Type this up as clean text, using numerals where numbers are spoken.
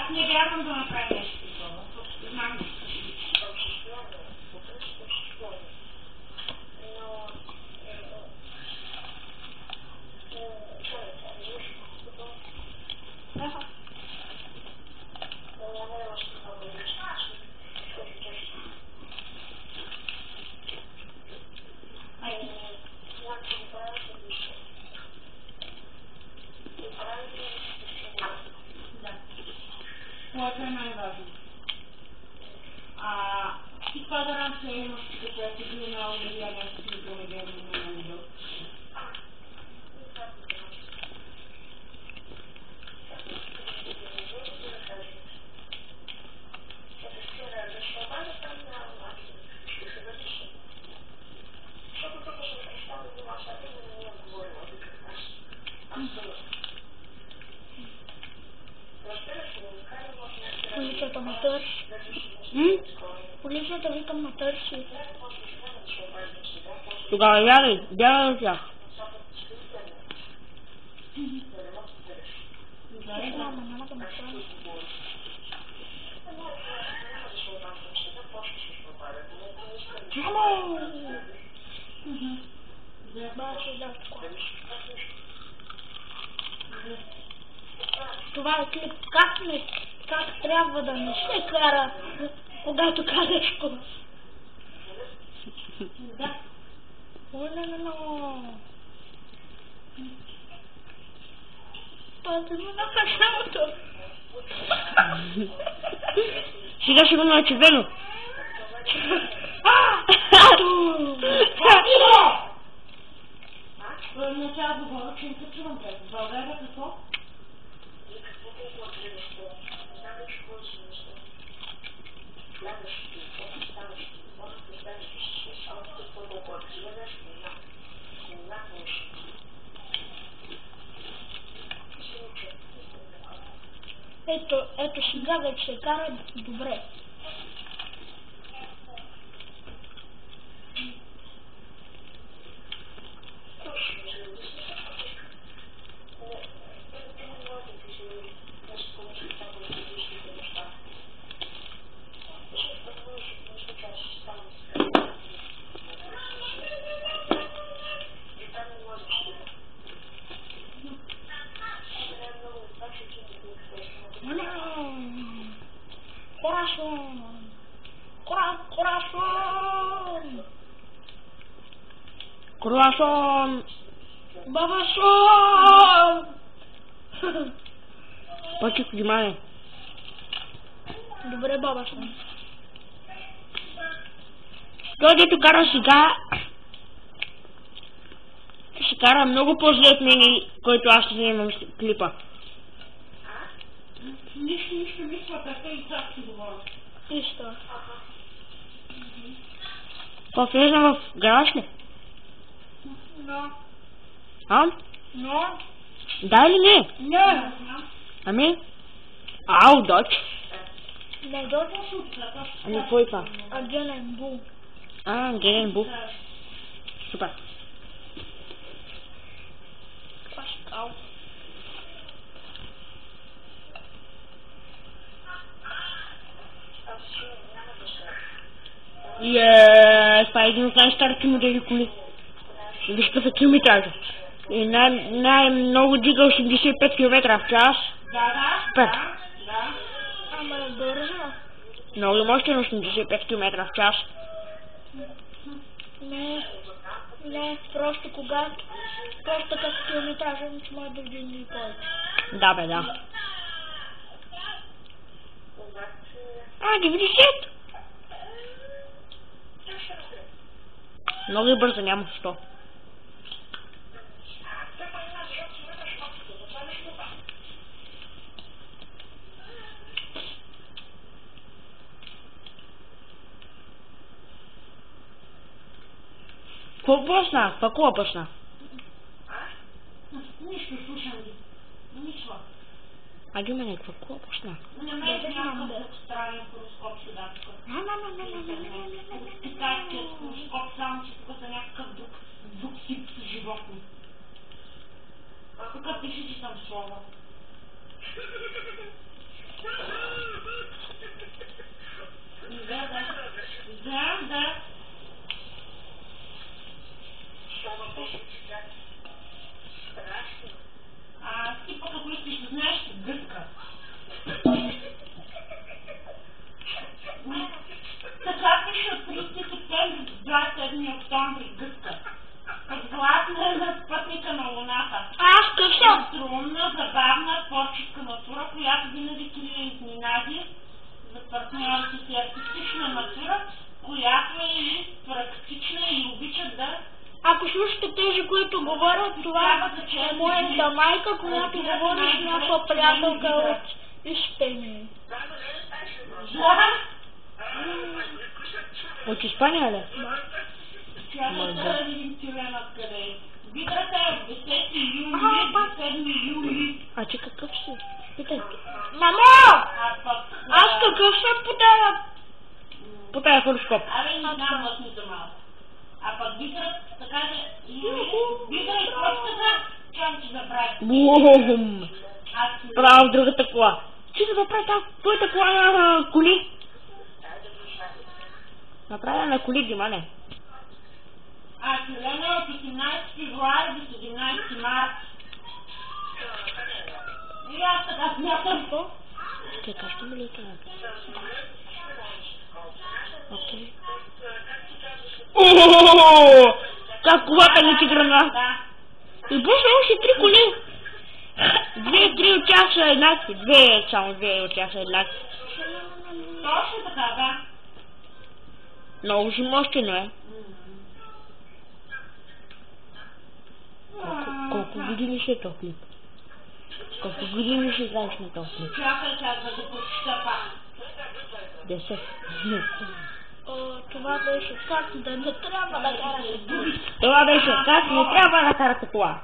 Аз не вярвам да направя нещо такова. Знам, че което е най-важно. Ти каква гаранция имаш, като я си бил на Олivia, нещо си бил на Олivia? Полицията ме търси. Полицията викам ме търси. Тогава ядай, бягай от тях. Мама, няма да ме търси. Мамо! Баше, дядко. Това е клип. Как трябва да не се кара, когато караш кола. Да. Оле-ле-ло. Пазим на кашалото. Сега ще го на червено. Не трябва да говоря, че не се чувам те. В България какво? Ето сега вече се кара добре. Corazón. Corazón. Круасон! Бабашон. Почек внимание. Добре, бабашон. Той дето кара сега ще кара много по-зле от мен, който аз ще вземам клипа. Нищо, мисля, така и как си говоря. Нищо. По-влезна в гараж ли? Но. А? Но. Да или не? Не. Ами? Ау, доч. Не, доча. Ами, кой па? Агенен бул. Генен бук. Супер. Пашкал. Това е един от най-старите модели коли. Виж па са километража. И най-много дига 85 км в час. Да. Супер. Да. Ама е бързо. Много мощен 85 км в час. Не, просто като километража, че може да вдигне и повече. Да, бе, да. 90! Много е бързо, няма 100. Какво почна? Какво почна? Нищо, слушам ги. Нищо. Аги мене, какво почна? Намерих някакъв странен хороскоп сюда. Китайският хороскоп, само че тук са някакъв друг тип животни. Тук пише, че съм слова. партньорите си артистична натура, която е и практична и обичат да... Ако слушате тези, които говорят, това е моята майка, която говори с някаква приятелка от Испания. От Испания ли? Трябва да видим тюленът къде е. Бидрата е от 10 юли, 7 юли. А ти какъв си? Питай. Мамо! А пък... Аз какъв съм по тая? По тая хороскоп. Абе, не знам мъсните малко. А пък бидрат, така да... Бидра и почката, чам ти забрави. Бум! Право в другата кола. Ти да направи тази твоята кола на коли. Направя на коли, Димане. А тюлена е от 18 февруари до 17 март. И аз така смятам. Те кажете ми ли това? Окей. Ооо! Как колата не ти гръмна? Да. И после още 3 коли. 2-3 от тях са еднакви. Само 2 от тях са еднакви. Точно така, да. Много си мощено е. Колко години ще е този клип? Колко години ще играеш на този клип? Чакай да го прочита пак. 10. Това беше как да не трябва да карате. Това беше как не трябва да карате кола.